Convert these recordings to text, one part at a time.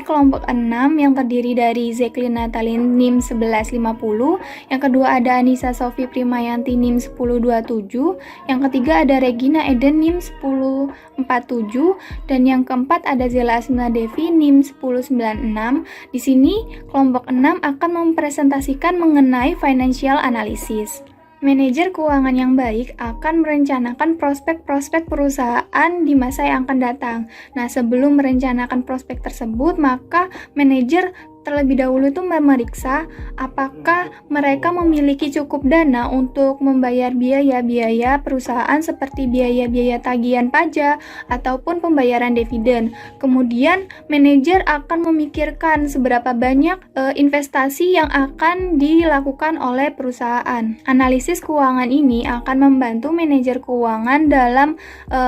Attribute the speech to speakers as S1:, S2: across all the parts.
S1: kelompok 6 yang terdiri dari Zeklin Natalin NIM 1150, yang kedua ada Anissa Sofi Primayanti NIM 1027, yang ketiga ada Regina Eden NIM 1047, dan yang keempat ada Zela Asmina Devi NIM 1096. Di sini kelompok 6 akan mempresentasikan mengenai financial analysis. Manajer keuangan yang baik akan merencanakan prospek-prospek perusahaan di masa yang akan datang. Nah, sebelum merencanakan prospek tersebut, maka manajer terlebih dahulu itu memeriksa apakah mereka memiliki cukup dana untuk membayar biaya-biaya perusahaan seperti biaya-biaya tagihan pajak ataupun pembayaran dividen. Kemudian manajer akan memikirkan seberapa banyak investasi yang akan dilakukan oleh perusahaan. Analisis keuangan ini akan membantu manajer keuangan dalam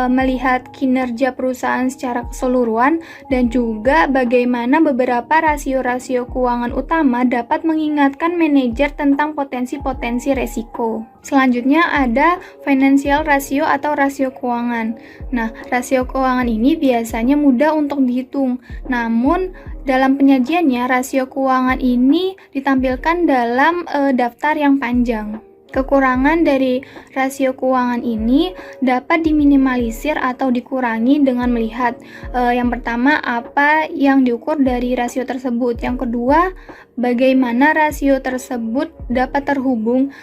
S1: melihat kinerja perusahaan secara keseluruhan dan juga bagaimana beberapa rasio-rasio keuangan utama dapat mengingatkan manajer tentang potensi-potensi resiko. Selanjutnya ada financial ratio atau rasio keuangan. Nah, rasio keuangan ini biasanya mudah untuk dihitung. Namun, dalam penyajiannya, rasio keuangan ini ditampilkan dalam daftar yang panjang. Kekurangan dari rasio keuangan ini dapat diminimalisir atau dikurangi dengan melihat yang pertama apa yang diukur dari rasio tersebut, yang kedua bagaimana rasio tersebut dapat terhubung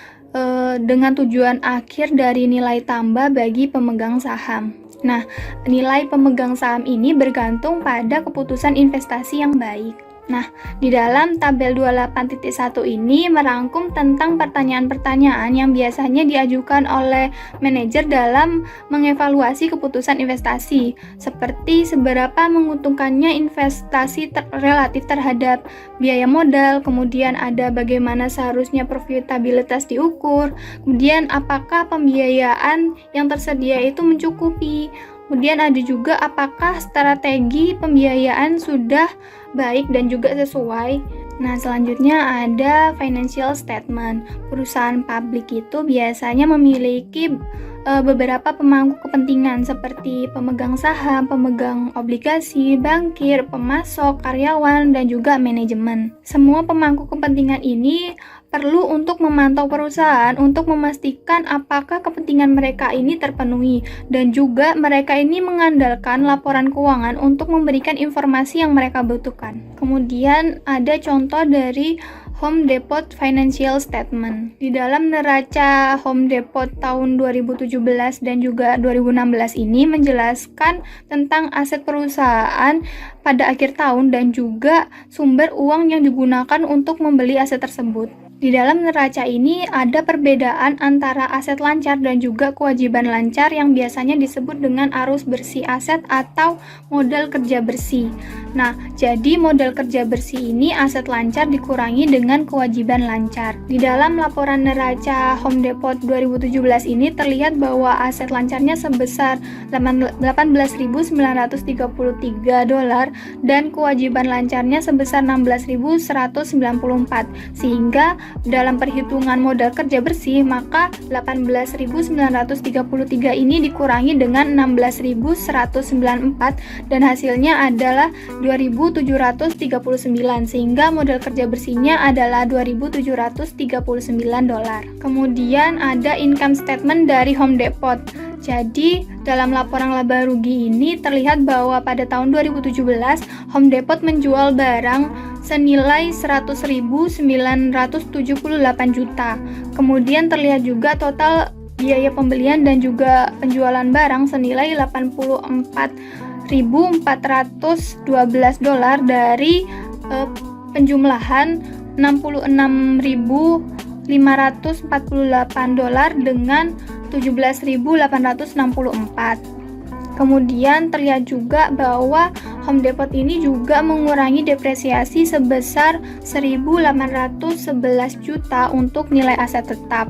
S1: dengan tujuan akhir dari nilai tambah bagi pemegang saham. Nah, nilai pemegang saham ini bergantung pada keputusan investasi yang baik. Nah, di dalam tabel 28.1 ini merangkum tentang pertanyaan-pertanyaan yang biasanya diajukan oleh manajer dalam mengevaluasi keputusan investasi, seperti seberapa menguntungkannya investasi relatif terhadap biaya modal, kemudian ada bagaimana seharusnya profitabilitas diukur, kemudian apakah pembiayaan yang tersedia itu mencukupi, kemudian ada juga apakah strategi pembiayaan sudah baik dan juga sesuai. Nah, selanjutnya ada financial statement. Perusahaan publik itu biasanya memiliki beberapa pemangku kepentingan seperti pemegang saham, pemegang obligasi, bankir, pemasok, karyawan, dan juga manajemen. Semua pemangku kepentingan ini perlu untuk memantau perusahaan untuk memastikan apakah kepentingan mereka ini terpenuhi, dan juga mereka ini mengandalkan laporan keuangan untuk memberikan informasi yang mereka butuhkan. Kemudian ada contoh dari Home Depot Financial Statement. Di dalam neraca Home Depot tahun 2017 dan juga 2016 ini menjelaskan tentang aset perusahaan pada akhir tahun dan juga sumber uang yang digunakan untuk membeli aset tersebut. Di dalam neraca ini ada perbedaan antara aset lancar dan juga kewajiban lancar yang biasanya disebut dengan arus bersih aset atau modal kerja bersih. Nah, jadi modal kerja bersih ini aset lancar dikurangi dengan kewajiban lancar. Di dalam laporan neraca Home Depot 2017 ini terlihat bahwa aset lancarnya sebesar $18.933 dan kewajiban lancarnya sebesar $16.194, sehingga dalam perhitungan modal kerja bersih maka 18.933 ini dikurangi dengan 16.194 dan hasilnya adalah 2.739, sehingga modal kerja bersihnya adalah $2.739. Kemudian ada income statement dari Home Depot. Jadi, dalam laporan laba rugi ini terlihat bahwa pada tahun 2017 Home Depot menjual barang senilai 100.978 juta. Kemudian terlihat juga total biaya pembelian dan juga penjualan barang senilai $84.412 dari penjumlahan $66.548 dengan $17.864. Kemudian terlihat juga bahwa Home Depot ini juga mengurangi depresiasi sebesar $1.811 juta untuk nilai aset tetap.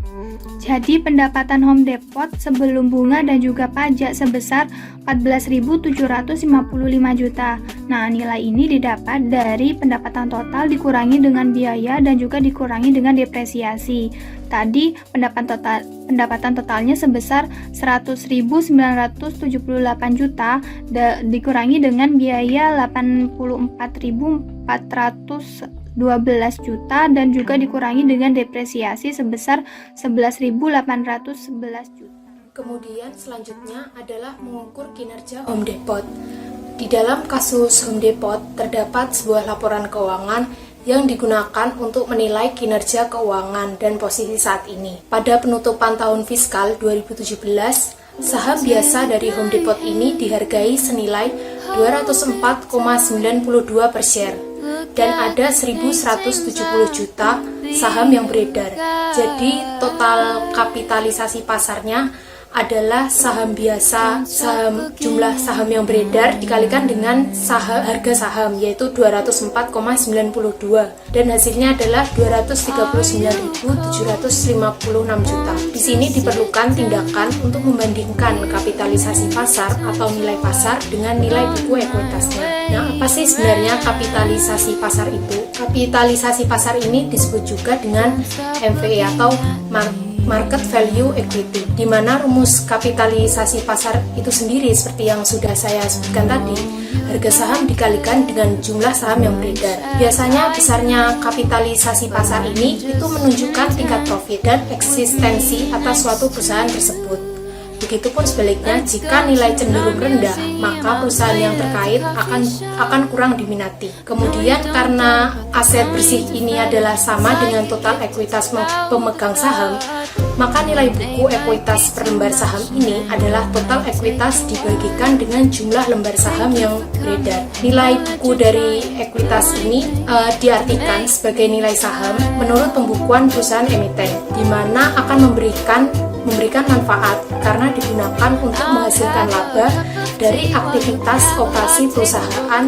S1: Jadi pendapatan Home Depot sebelum bunga dan juga pajak sebesar 14.755 juta. Nah, nilai ini didapat dari pendapatan total dikurangi dengan biaya dan juga dikurangi dengan depresiasi. Tadi pendapatan totalnya sebesar 100.978 juta dikurangi dengan biaya 84.412 juta dan juga dikurangi dengan depresiasi sebesar 11.811 juta.
S2: Kemudian selanjutnya adalah mengukur kinerja Home Depot. Di dalam kasus Home Depot terdapat sebuah laporan keuangan yang digunakan untuk menilai kinerja keuangan dan posisi saat ini. Pada penutupan tahun fiskal 2017, saham biasa dari Home Depot ini dihargai senilai 204,92 per share. Dan ada 1.170 juta saham yang beredar. Jadi total kapitalisasi pasarnya adalah saham biasa, jumlah saham yang beredar dikalikan dengan harga saham, yaitu 204,92 dan hasilnya adalah 239.756 juta. Di sini diperlukan tindakan untuk membandingkan kapitalisasi pasar atau nilai pasar dengan nilai buku ekuitasnya. Nah, apa sih sebenarnya kapitalisasi pasar itu? Kapitalisasi pasar ini disebut juga dengan MVE atau Market Value Equity, di mana rumus kapitalisasi pasar itu sendiri seperti yang sudah saya sebutkan tadi, harga saham dikalikan dengan jumlah saham yang beredar. Biasanya besarnya kapitalisasi pasar ini itu menunjukkan tingkat profit dan eksistensi atas suatu perusahaan tersebut. Begitupun sebaliknya, jika nilai cenderung rendah, maka perusahaan yang terkait akan kurang diminati. Kemudian karena aset bersih ini adalah sama dengan total ekuitas pemegang saham, maka nilai buku ekuitas per lembar saham ini adalah total ekuitas dibagikan dengan jumlah lembar saham yang beredar. Nilai buku dari ekuitas ini diartikan sebagai nilai saham menurut pembukuan perusahaan emiten, di mana akan memberikan manfaat karena digunakan untuk menghasilkan laba dari aktivitas operasi perusahaan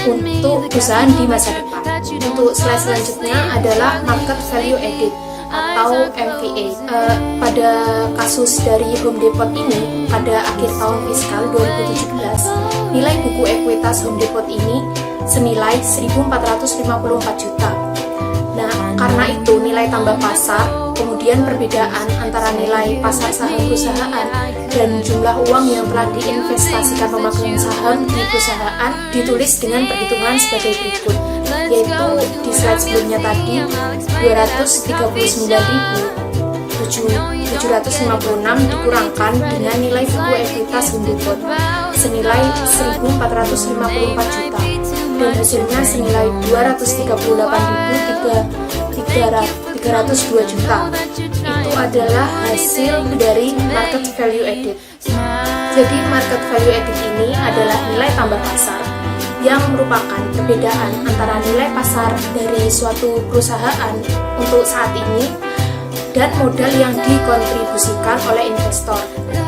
S2: untuk perusahaan di masa depan. Untuk slide selanjutnya adalah Market Value Added atau MVA. Pada kasus dari Home Depot ini, pada akhir tahun fiskal 2017, nilai buku ekuitas Home Depot ini senilai 1.454 juta. Nah, karena itu nilai tambah pasar, kemudian perbedaan antara nilai pasar saham perusahaan dan jumlah uang yang telah diinvestasikan pemegang saham di perusahaan ditulis dengan perhitungan sebagai berikut, yaitu di slide sebelumnya tadi 239.756 dikurangkan dengan nilai buku ekuitas Home Depot senilai 1.454 juta dan hasilnya senilai 238.302 juta. Itu adalah hasil dari Market Value Added. Jadi Market Value Added ini adalah nilai tambah pasar yang merupakan perbedaan antara nilai pasar dari suatu perusahaan untuk saat ini dan modal yang dikontribusikan oleh investor.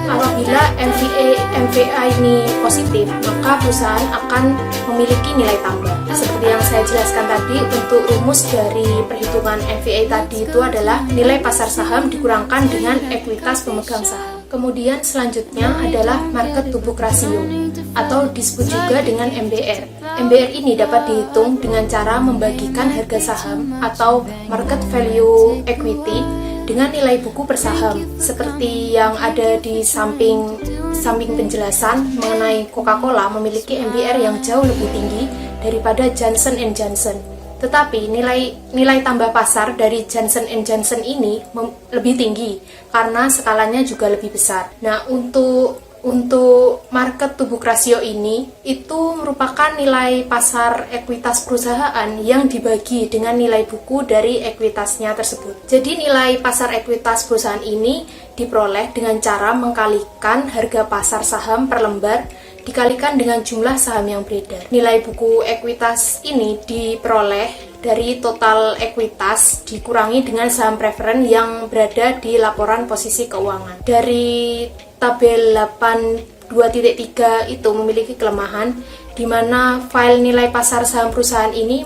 S2: Apabila MVA ini positif, maka perusahaan akan memiliki nilai tambah. Seperti yang saya jelaskan tadi, untuk rumus dari perhitungan MVA tadi itu adalah nilai pasar saham dikurangkan dengan ekuitas pemegang saham. Kemudian selanjutnya adalah market to book ratio atau disebut juga dengan MBR. MBR ini dapat dihitung dengan cara membagikan harga saham atau market value equity dengan nilai buku per saham, seperti yang ada di samping penjelasan mengenai Coca-Cola memiliki MBR yang jauh lebih tinggi daripada Johnson & Johnson. Tetapi nilai tambah pasar dari Johnson & Johnson ini lebih tinggi karena skalanya juga lebih besar. Nah, untuk market to book ratio ini itu merupakan nilai pasar ekuitas perusahaan yang dibagi dengan nilai buku dari ekuitasnya tersebut. Jadi nilai pasar ekuitas perusahaan ini diperoleh dengan cara mengkalikan harga pasar saham per lembar dikalikan dengan jumlah saham yang beredar. Nilai buku ekuitas ini diperoleh dari total ekuitas dikurangi dengan saham preferen yang berada di laporan posisi keuangan. Dari tabel 8.2.3 itu memiliki kelemahan di mana file nilai pasar saham perusahaan ini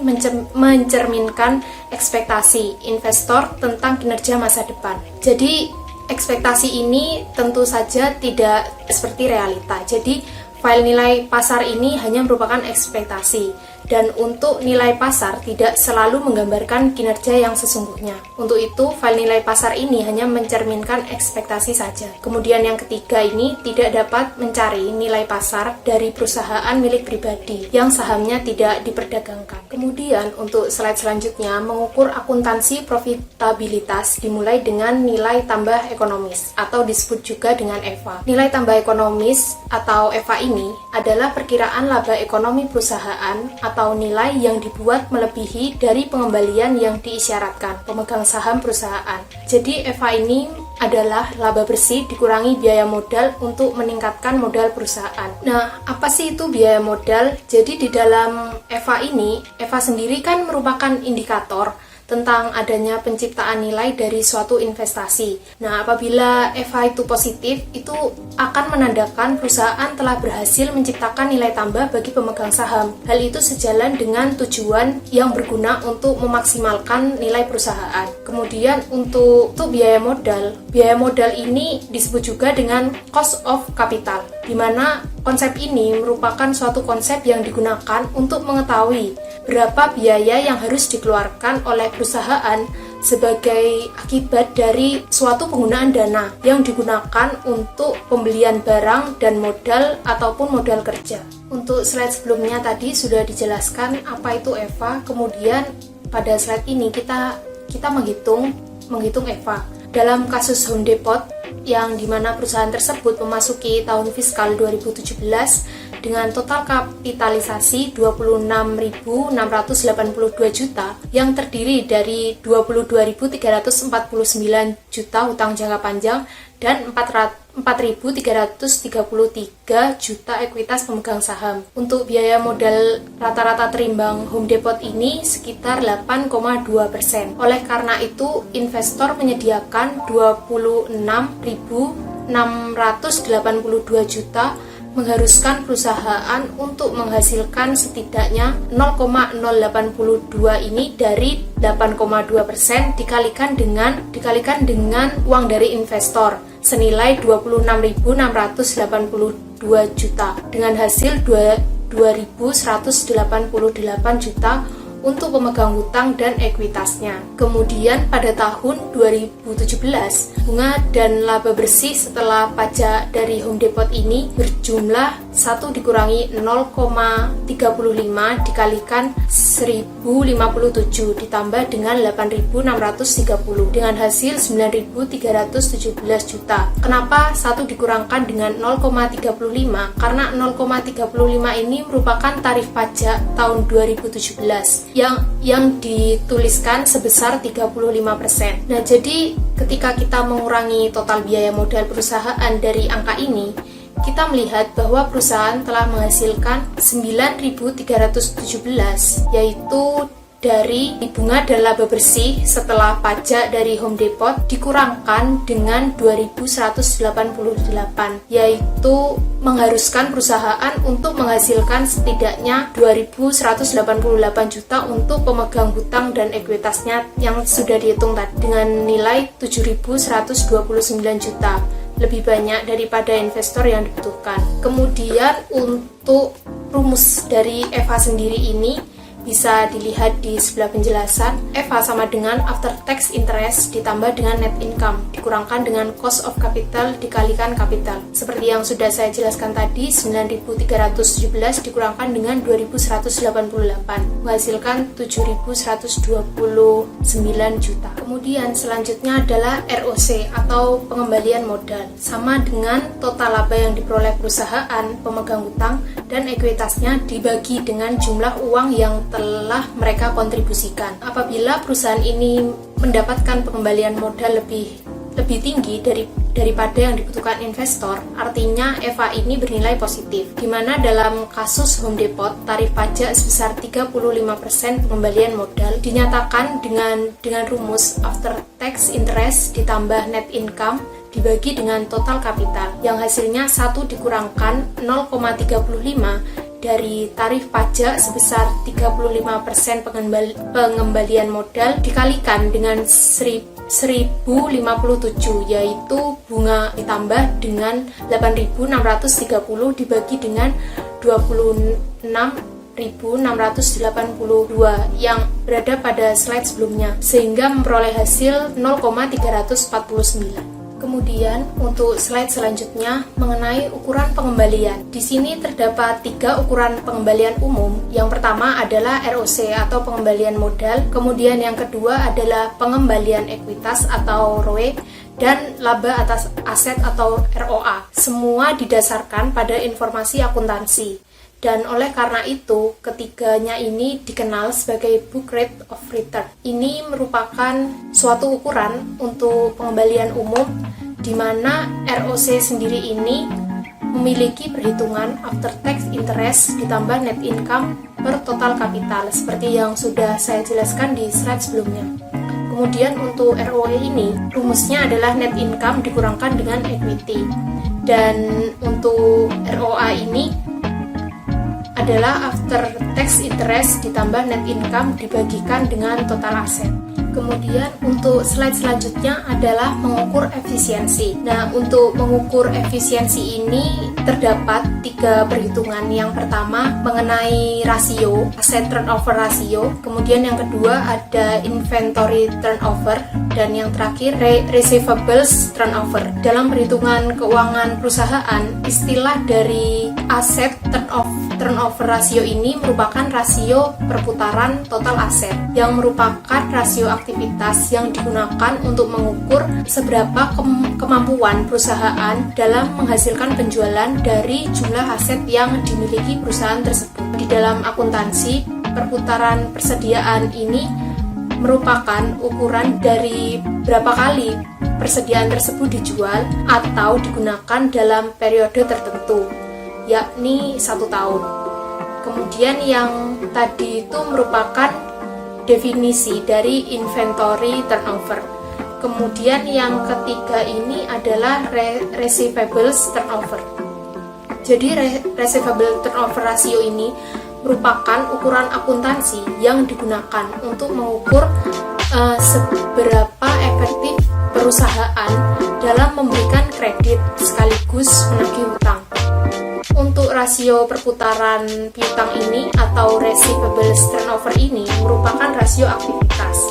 S2: mencerminkan ekspektasi investor tentang kinerja masa depan. Jadi ekspektasi ini tentu saja tidak seperti realita. Jadi file nilai pasar ini hanya merupakan ekspektasi, dan untuk nilai pasar tidak selalu menggambarkan kinerja yang sesungguhnya. Untuk itu, file nilai pasar ini hanya mencerminkan ekspektasi saja. Kemudian yang ketiga ini tidak dapat mencari nilai pasar dari perusahaan milik pribadi yang sahamnya tidak diperdagangkan. Kemudian untuk slide selanjutnya, mengukur akuntansi profitabilitas dimulai dengan nilai tambah ekonomis atau disebut juga dengan EVA. Nilai tambah ekonomis atau EVA ini adalah perkiraan laba ekonomi perusahaan atau nilai yang dibuat melebihi dari pengembalian yang diisyaratkan pemegang saham perusahaan. Jadi EVA ini adalah laba bersih dikurangi biaya modal untuk meningkatkan modal perusahaan. Nah, apa sih itu biaya modal? Jadi di dalam EVA ini, EVA sendiri kan merupakan indikator tentang adanya penciptaan nilai dari suatu investasi. Nah, apabila EVA itu positif, itu akan menandakan perusahaan telah berhasil menciptakan nilai tambah bagi pemegang saham. Hal itu sejalan dengan tujuan yang berguna untuk memaksimalkan nilai perusahaan. Kemudian untuk biaya modal ini disebut juga dengan cost of capital, di mana konsep ini merupakan suatu konsep yang digunakan untuk mengetahui berapa biaya yang harus dikeluarkan oleh perusahaan sebagai akibat dari suatu penggunaan dana yang digunakan untuk pembelian barang dan modal ataupun modal kerja. Untuk slide sebelumnya tadi sudah dijelaskan apa itu EVA, kemudian pada slide ini kita menghitung EVA. Dalam kasus Home Depot yang dimana perusahaan tersebut memasuki tahun fiskal 2017 dengan total kapitalisasi 26.682 juta yang terdiri dari 22.349 juta hutang jangka panjang dan 4.333 juta ekuitas pemegang saham. Untuk biaya modal rata-rata terimbang Home Depot ini sekitar 8,2%. Oleh karena itu, investor menyediakan 26.682 juta, mengharuskan perusahaan untuk menghasilkan setidaknya 0,082 ini dari 8,2% dikalikan dengan uang dari investor senilai 26.682 juta dengan hasil 2.188 juta untuk pemegang hutang dan ekuitasnya. Kemudian pada tahun 2017, bunga dan laba bersih setelah pajak dari Home Depot ini berjumlah 1 dikurangi 0,35 dikalikan 1057 ditambah dengan 8.630 dengan hasil 9.317 juta. Kenapa 1 dikurangkan dengan 0,35? Karena 0,35 ini merupakan tarif pajak tahun 2017 yang dituliskan sebesar 35%. Nah, jadi ketika kita mengurangi total biaya modal perusahaan dari angka ini, kita melihat bahwa perusahaan telah menghasilkan 9.317, yaitu dari bunga dan laba bersih setelah pajak dari Home Depot dikurangkan dengan 2.188, yaitu mengharuskan perusahaan untuk menghasilkan setidaknya 2.188 juta untuk pemegang hutang dan ekuitasnya yang sudah dihitung tadi dengan nilai 7.129 juta, lebih banyak daripada investor yang dibutuhkan. Kemudian untuk rumus dari EVA sendiri ini bisa dilihat di sebelah penjelasan. EVA sama dengan after tax interest ditambah dengan net income dikurangkan dengan cost of capital dikalikan kapital. Seperti yang sudah saya jelaskan tadi, 9.317 dikurangkan dengan 2.188 menghasilkan 7.129 juta. Kemudian selanjutnya adalah ROC atau pengembalian modal, sama dengan total laba yang diperoleh perusahaan pemegang hutang dan ekuitasnya dibagi dengan jumlah uang yang telah mereka kontribusikan. Apabila perusahaan ini mendapatkan pengembalian modal lebih tinggi daripada yang dibutuhkan investor, artinya EVA ini bernilai positif. Di mana dalam kasus Home Depot, tarif pajak sebesar 35% pengembalian modal dinyatakan dengan rumus after tax interest ditambah net income dibagi dengan total kapital, yang hasilnya 1 dikurangkan 0,35 dari tarif pajak sebesar 35% pengembalian modal dikalikan dengan 1057, yaitu bunga ditambah dengan 8.630 dibagi dengan 26.682 yang berada pada slide sebelumnya, sehingga memperoleh hasil 0,349. Kemudian untuk slide selanjutnya mengenai ukuran pengembalian. Di sini terdapat 3 ukuran pengembalian umum. Yang pertama adalah ROC atau pengembalian modal, kemudian yang kedua adalah pengembalian ekuitas atau ROE, dan laba atas aset atau ROA. Semua didasarkan pada informasi akuntansi. Dan oleh karena itu, ketiganya ini dikenal sebagai book rate of return. Ini merupakan suatu ukuran untuk pengembalian umum di mana ROC sendiri ini memiliki perhitungan after tax interest ditambah net income per total kapital seperti yang sudah saya jelaskan di slide sebelumnya. Kemudian untuk ROE ini rumusnya adalah net income dikurangkan dengan equity. Dan untuk ROA ini adalah after tax interest ditambah net income dibagikan dengan total aset. Kemudian untuk slide selanjutnya adalah mengukur efisiensi. Nah, untuk mengukur efisiensi ini terdapat 3 perhitungan. Yang pertama mengenai rasio, asset turnover ratio. Kemudian yang kedua ada inventory turnover. Dan yang terakhir receivables turnover. Dalam perhitungan keuangan perusahaan, istilah dari asset turnover ratio ini merupakan rasio perputaran total aset yang merupakan rasio aktivitas yang digunakan untuk mengukur seberapa kemampuan perusahaan dalam menghasilkan penjualan dari jumlah aset yang dimiliki perusahaan tersebut. Di dalam akuntansi, perputaran persediaan ini merupakan ukuran dari berapa kali persediaan tersebut dijual atau digunakan dalam periode tertentu, yakni 1 tahun. Kemudian yang tadi itu merupakan definisi dari inventory turnover. Kemudian yang ketiga ini adalah receivables turnover. Jadi receivable turnover ratio ini merupakan ukuran akuntansi yang digunakan untuk mengukur seberapa efektif perusahaan dalam memberikan kredit sekaligus menagih hutang. Untuk rasio perputaran piutang ini atau receivables turnover ini merupakan rasio aktivitas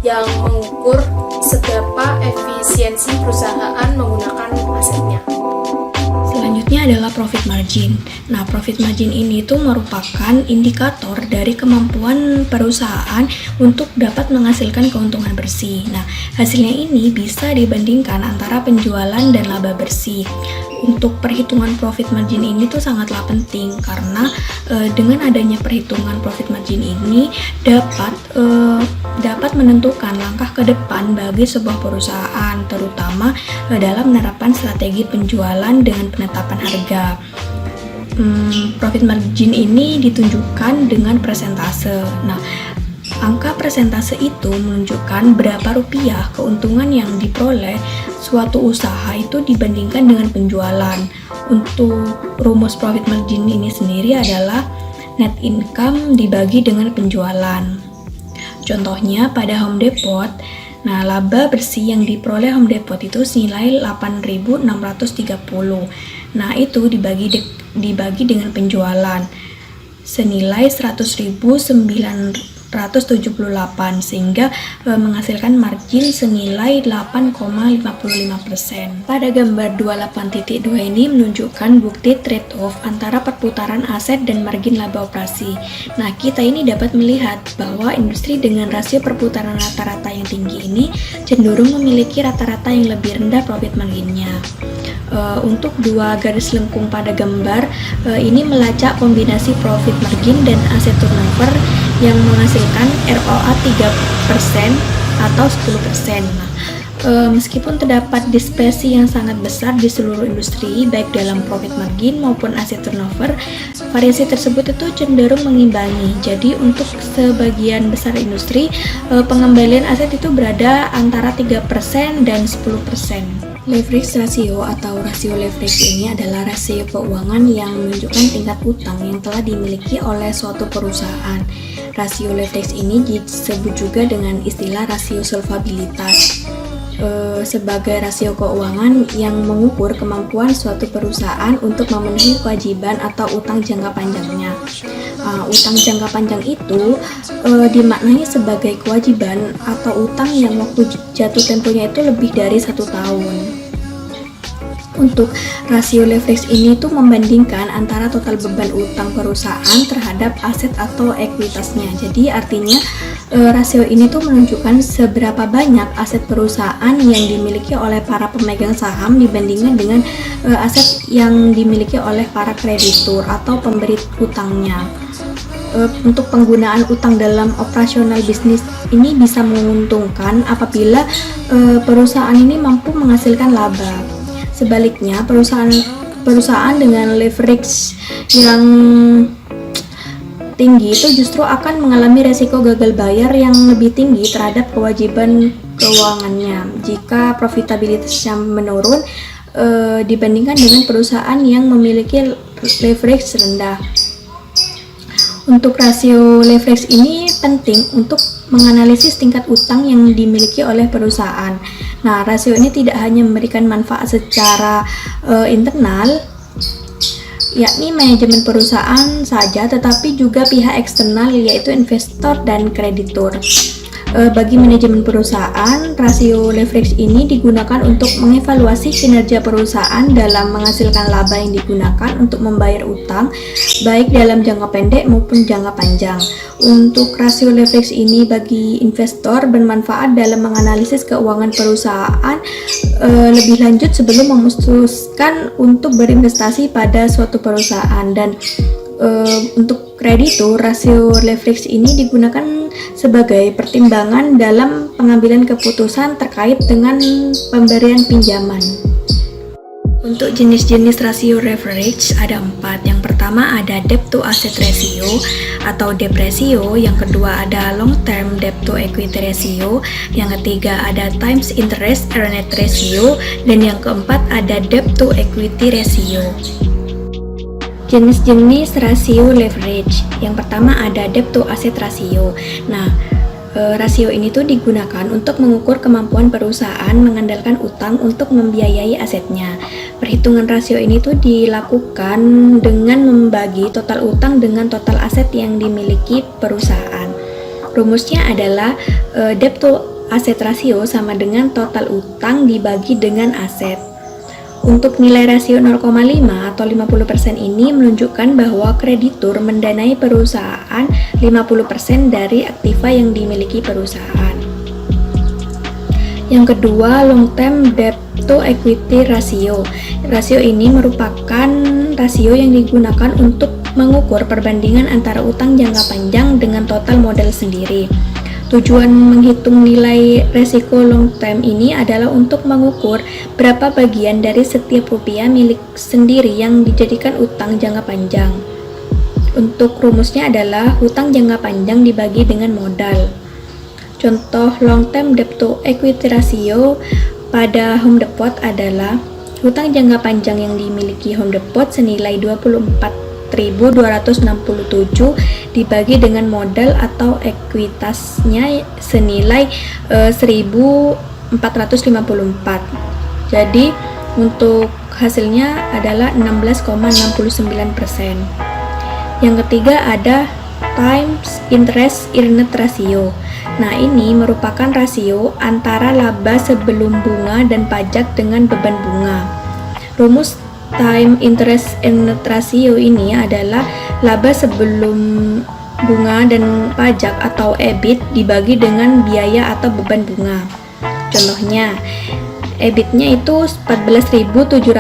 S2: yang mengukur seberapa efisiensi perusahaan menggunakan asetnya.
S3: Selanjutnya adalah profit margin. Nah, profit margin ini tuh merupakan indikator dari kemampuan perusahaan untuk dapat menghasilkan keuntungan bersih. Nah, hasilnya ini bisa dibandingkan antara penjualan dan laba bersih. Untuk perhitungan profit margin ini tuh sangatlah penting karena dengan adanya perhitungan profit margin ini dapat menentukan langkah ke depan bagi sebuah perusahaan, terutama dalam menerapkan strategi penjualan dengan penetapan harga. Profit margin ini ditunjukkan dengan persentase. Nah, angka persentase itu menunjukkan berapa rupiah keuntungan yang diperoleh suatu usaha itu dibandingkan dengan penjualan. Untuk rumus profit margin ini sendiri adalah net income dibagi dengan penjualan. Contohnya pada Home Depot, nah laba bersih yang diperoleh Home Depot itu senilai 8.630. Nah, itu dibagi dengan penjualan senilai 100.978 sehingga menghasilkan margin senilai 8,55%. Pada gambar 28.2 ini menunjukkan bukti trade-off antara perputaran aset dan margin laba operasi. Nah, kita ini dapat melihat bahwa industri dengan rasio perputaran rata-rata yang tinggi ini cenderung memiliki rata-rata yang lebih rendah profit marginnya. Untuk 2 garis lengkung pada gambar ini melacak kombinasi profit margin dan aset turnover yang menghasilkan ROA 3% atau 10%. Nah, meskipun terdapat dispersi yang sangat besar di seluruh industri, baik dalam profit margin maupun aset turnover, variasi tersebut itu cenderung mengimbangi. Jadi untuk sebagian besar industri, pengembalian aset itu berada antara 3% dan 10%. Leverage ratio atau rasio leverage ini adalah rasio keuangan yang menunjukkan tingkat utang yang telah dimiliki oleh suatu perusahaan. Rasio leverage ini disebut juga dengan istilah rasio solvabilitas sebagai rasio keuangan yang mengukur kemampuan suatu perusahaan untuk memenuhi kewajiban atau utang jangka panjangnya. Utang jangka panjang itu dimaknai sebagai kewajiban atau utang yang waktu jatuh temponya itu lebih dari 1 tahun. Untuk rasio leverage ini tuh membandingkan antara total beban utang perusahaan terhadap aset atau ekuitasnya. Jadi artinya rasio ini tuh menunjukkan seberapa banyak aset perusahaan yang dimiliki oleh para pemegang saham dibandingkan dengan aset yang dimiliki oleh para kreditur atau pemberi utangnya. Untuk penggunaan utang dalam operasional bisnis ini bisa menguntungkan apabila perusahaan ini mampu menghasilkan laba. Sebaliknya, perusahaan dengan leverage yang tinggi itu justru akan mengalami resiko gagal bayar yang lebih tinggi terhadap kewajiban keuangannya jika profitabilitasnya menurun dibandingkan dengan perusahaan yang memiliki leverage rendah. Untuk rasio leverage ini penting untuk menganalisis tingkat utang yang dimiliki oleh perusahaan. Nah, rasio ini tidak hanya memberikan manfaat secara internal, yakni manajemen perusahaan saja, tetapi juga pihak eksternal yaitu investor dan kreditur. Bagi manajemen perusahaan, rasio leverage ini digunakan untuk mengevaluasi kinerja perusahaan dalam menghasilkan laba yang digunakan untuk membayar utang, baik dalam jangka pendek maupun jangka panjang. Untuk rasio leverage ini bagi investor bermanfaat dalam menganalisis keuangan perusahaan lebih lanjut sebelum memutuskan untuk berinvestasi pada suatu perusahaan. Dan untuk kreditur, rasio leverage ini digunakan sebagai pertimbangan dalam pengambilan keputusan terkait dengan pemberian pinjaman. Untuk jenis-jenis rasio leverage ada 4. Yang pertama ada debt to asset ratio atau debt ratio, yang kedua ada long term debt to equity ratio, yang ketiga ada times interest earned ratio, dan yang keempat ada debt to equity ratio. Jenis-jenis rasio leverage. Yang pertama ada debt to asset ratio. Nah, rasio ini tuh digunakan untuk mengukur kemampuan perusahaan mengandalkan utang untuk membiayai asetnya. Perhitungan rasio ini tuh dilakukan dengan membagi total utang dengan total aset yang dimiliki perusahaan. Rumusnya adalah debt to asset ratio sama dengan total utang dibagi dengan aset. Untuk nilai rasio 0,5 atau 50% ini menunjukkan bahwa kreditur mendanai perusahaan 50% dari aktiva yang dimiliki perusahaan. Yang kedua, long term debt to equity ratio. Rasio ini merupakan rasio yang digunakan untuk mengukur perbandingan antara utang jangka panjang dengan total modal sendiri. Tujuan menghitung nilai resiko long term ini adalah untuk mengukur berapa bagian dari setiap rupiah milik sendiri yang dijadikan utang jangka panjang. Untuk rumusnya adalah hutang jangka panjang dibagi dengan modal. Contoh long term debt to equity ratio pada Home Depot adalah hutang jangka panjang yang dimiliki Home Depot senilai 24.267 dibagi dengan modal atau ekuitasnya senilai 1.454. Jadi untuk hasilnya adalah 16,69%. Yang ketiga ada times interest earned ratio. Nah, ini merupakan rasio antara laba sebelum bunga dan pajak dengan beban bunga. Rumus time interest earned ratio ini adalah laba sebelum bunga dan pajak atau EBIT dibagi dengan biaya atau beban bunga. Contohnya, EBIT-nya itu 14.755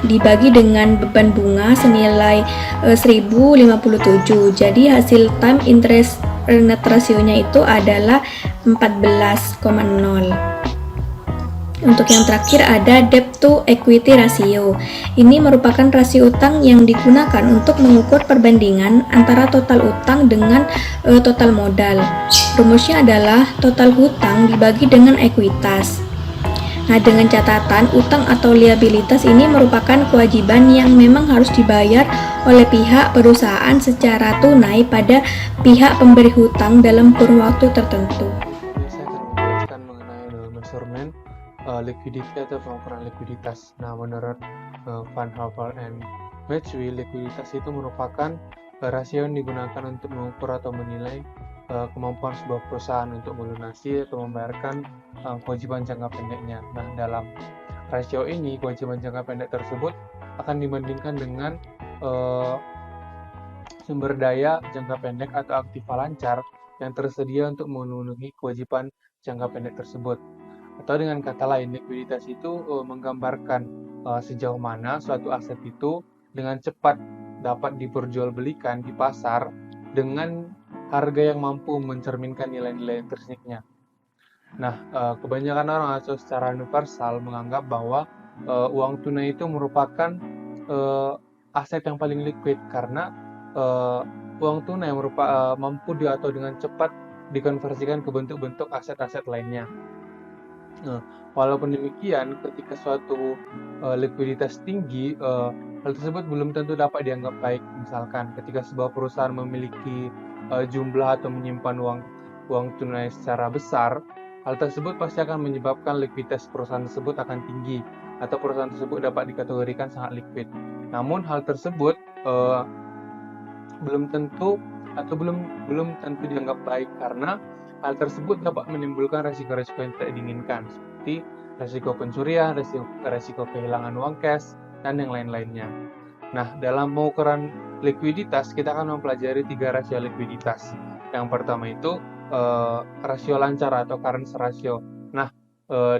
S3: dibagi dengan beban bunga senilai 1.057. Jadi hasil time interest earned ratio-nya itu adalah 14,0. Untuk yang terakhir ada debt to equity ratio. Ini merupakan rasio utang yang digunakan untuk mengukur perbandingan antara total utang dengan total modal. Rumusnya adalah total hutang dibagi dengan ekuitas. Nah, dengan catatan utang atau liabilitas ini merupakan kewajiban yang memang harus dibayar oleh pihak perusahaan secara tunai pada pihak pemberi hutang dalam kurun waktu tertentu.
S4: Ini saya akan menjelaskan mengenai measurement likuiditi atau pengukuran likuiditas. Nah, menurut Van Hopper and Matchway, likuiditas itu merupakan rasio yang digunakan untuk mengukur atau menilai kemampuan sebuah perusahaan untuk melunasi atau membayarkan kewajiban jangka pendeknya. Nah, dalam rasio ini, kewajiban jangka pendek tersebut akan dibandingkan dengan sumber daya jangka pendek atau aktiva lancar yang tersedia untuk memenuhi kewajiban jangka pendek tersebut. Atau dengan kata lain, likuiditas itu menggambarkan sejauh mana suatu aset itu dengan cepat dapat diperjualbelikan di pasar dengan harga yang mampu mencerminkan nilai-nilai intrinsiknya. Nah, kebanyakan orang atau secara universal menganggap bahwa uang tunai itu merupakan aset yang paling liquid karena uang tunai mampu atau dengan cepat dikonversikan ke bentuk-bentuk aset-aset lainnya. Walaupun demikian, ketika suatu likuiditas tinggi, hal tersebut belum tentu dapat dianggap baik. Misalkan, ketika sebuah perusahaan memiliki jumlah atau menyimpan uang tunai secara besar, hal tersebut pasti akan menyebabkan likuiditas perusahaan tersebut akan tinggi, atau perusahaan tersebut dapat dikategorikan sangat liquid. Namun, hal tersebut belum tentu dianggap baik karena hal tersebut dapat menimbulkan resiko-resiko yang tidak diinginkan, seperti resiko pencurian, resiko kehilangan uang cash, dan yang lain-lainnya. Nah, dalam pengukuran likuiditas, kita akan mempelajari 3 rasio likuiditas. Yang pertama itu rasio lancar atau current ratio. Nah,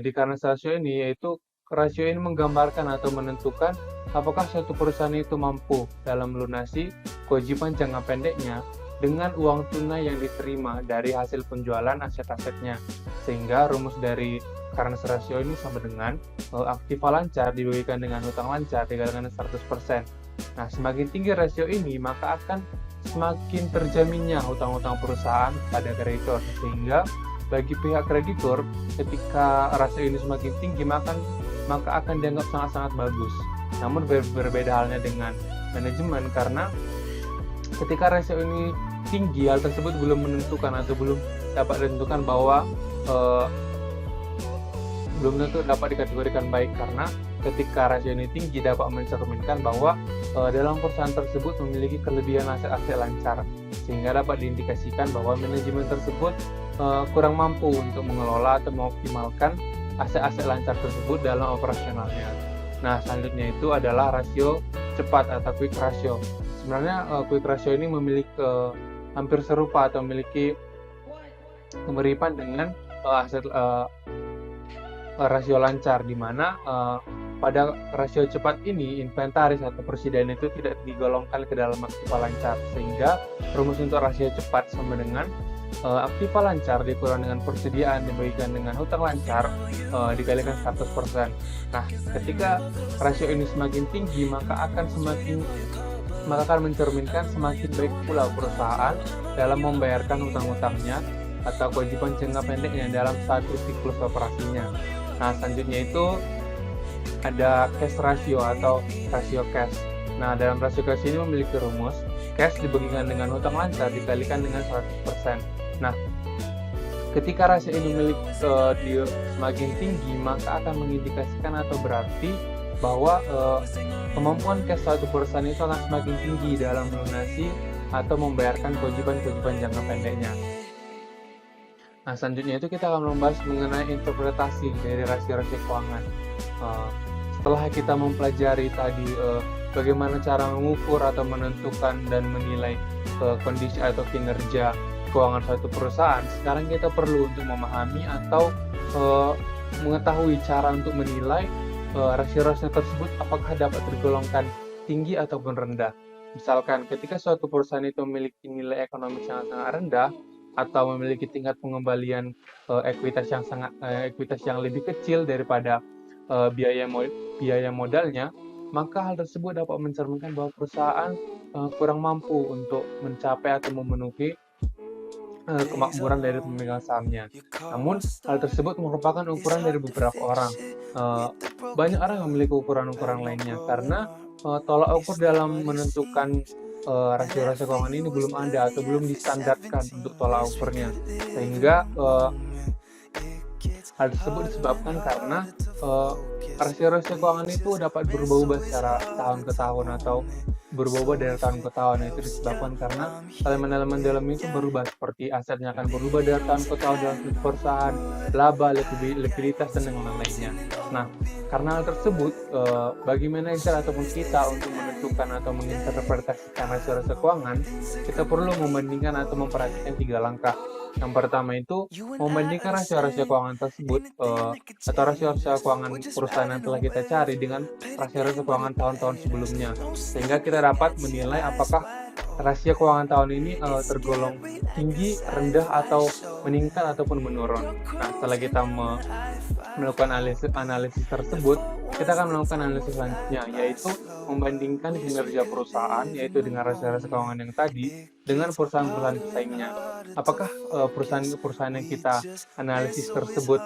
S4: di current ratio ini, yaitu rasio ini menggambarkan atau menentukan apakah suatu perusahaan itu mampu dalam melunasi kewajiban jangka pendeknya dengan uang tunai yang diterima dari hasil penjualan aset-asetnya. Sehingga rumus dari current ratio ini sama dengan aktiva lancar dibagikan dengan hutang lancar dikalikan 100%. Nah, semakin tinggi rasio ini, maka akan semakin terjaminnya hutang-hutang perusahaan pada kreditor. Sehingga bagi pihak kreditor, ketika rasio ini semakin tinggi, maka akan dianggap sangat-sangat bagus. Namun berbeda halnya dengan manajemen, karena ketika rasio ini tinggi, hal tersebut belum menentukan atau belum dapat ditentukan bahwa belum tentu dapat dikategorikan baik, karena ketika rasio ini tinggi dapat mencerminkan bahwa dalam perusahaan tersebut memiliki kelebihan aset-aset lancar, sehingga dapat diindikasikan bahwa manajemen tersebut kurang mampu untuk mengelola atau mengoptimalkan aset-aset lancar tersebut dalam operasionalnya. Nah, selanjutnya itu adalah rasio cepat atau quick ratio. Sebenarnya quick ratio ini memiliki hampir serupa atau memiliki kemiripan dengan rasio lancar, di mana pada rasio cepat ini inventaris atau persediaan itu tidak digolongkan ke dalam aktiva lancar, sehingga rumus untuk rasio cepat sama dengan aktiva lancar dikurang dengan persediaan dibagikan dengan hutang lancar dikalikan 100%. Nah, ketika rasio ini semakin tinggi, maka akan mencerminkan semakin baik pula perusahaan dalam membayarkan hutang-hutangnya atau kewajiban jangka pendeknya dalam satu siklus operasinya. Nah, selanjutnya itu ada cash ratio atau rasio cash. Nah, dalam rasio cash ini memiliki rumus cash dibagikan dengan hutang lancar dikalikan dengan 100%. Nah, ketika rasio ini semakin tinggi, maka akan mengindikasikan atau berarti bahwa kemampuan cash suatu perusahaan itu akan semakin tinggi dalam melunasi atau membayarkan kewajiban-kewajiban jangka pendeknya. Nah, selanjutnya itu kita akan membahas mengenai interpretasi dari rasio-rasio keuangan. Setelah kita mempelajari tadi bagaimana cara mengukur atau menentukan dan menilai kondisi atau kinerja keuangan suatu perusahaan, sekarang kita perlu untuk memahami atau mengetahui cara untuk menilai rasio-rasio tersebut apakah dapat tergolongkan tinggi ataupun rendah. Misalkan ketika suatu perusahaan itu memiliki nilai ekonomi sangat-sangat rendah atau memiliki tingkat pengembalian ekuitas yang lebih kecil daripada biaya modalnya, maka hal tersebut dapat mencerminkan bahwa perusahaan kurang mampu untuk mencapai atau memenuhi kemakmuran dari pemegang sahamnya. Namun, hal tersebut merupakan ukuran dari beberapa orang. Banyak orang yang memiliki ukuran-ukuran lainnya karena tolak ukur dalam menentukan rasio-rasio keuangan ini belum ada atau belum distandarkan untuk tolak ukurnya. Sehingga hal tersebut disebabkan karena rasio-rasio keuangan itu dapat berubah-ubah secara tahun ke tahun atau berubah-ubah dari tahun ke tahun. Itu disebabkan karena elemen-elemen dalam itu berubah, seperti asetnya akan berubah dari tahun ke tahun dalam suatu perusahaan, laba, likuiditas, dan yang lainnya. Nah, karena hal tersebut, bagi manajer ataupun kita untuk menentukan atau menginterpretasikan rasio-rasio keuangan, kita perlu membandingkan atau memperhatikan 3 langkah. Yang pertama itu membandingkan rasio-rasio keuangan tersebut atau rasio-rasio keuangan perusahaan yang telah kita cari dengan rasio-rasio keuangan tahun-tahun sebelumnya, sehingga kita dapat menilai apakah rasio keuangan tahun ini tergolong tinggi, rendah, atau meningkat ataupun menurun. Nah, setelah kita melakukan analisis tersebut, kita akan melakukan analisis selanjutnya, yaitu membandingkan kinerja perusahaan, yaitu dengan rasio-rasio keuangan yang tadi, dengan perusahaan-perusahaan pesaingnya. Apakah perusahaan-perusahaan yang kita analisis tersebut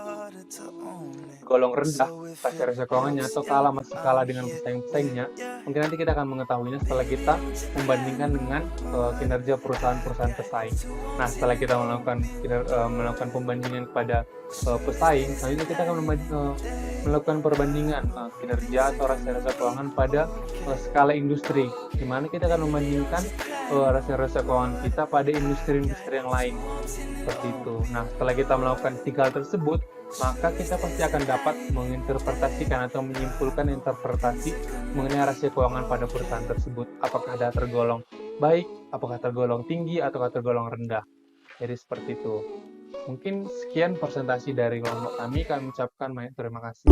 S4: golong rendah rasio keuangannya atau masih kalah dengan pesaing-pesaingnya? Mungkin nanti kita akan mengetahuinya setelah kita membandingkan dengan kinerja perusahaan-perusahaan pesaing. Nah, setelah kita melakukan pembandingan kepada pesaing, selanjutnya kita akan melakukan perbandingan kinerja atau rasio keuangan pada skala industri, di mana kita akan membandingkan rasio keuangan kita pada industri-industri yang lain, seperti itu. Nah, setelah kita melakukan 3 hal tersebut, maka kita pasti akan dapat menginterpretasikan atau menyimpulkan interpretasi mengenai rasio keuangan pada perusahaan tersebut. Apakah ada tergolong baik, apakah tergolong tinggi, atau tergolong rendah. Jadi seperti itu. Mungkin sekian presentasi dari kelompok kami. Kami ucapkan banyak terima kasih.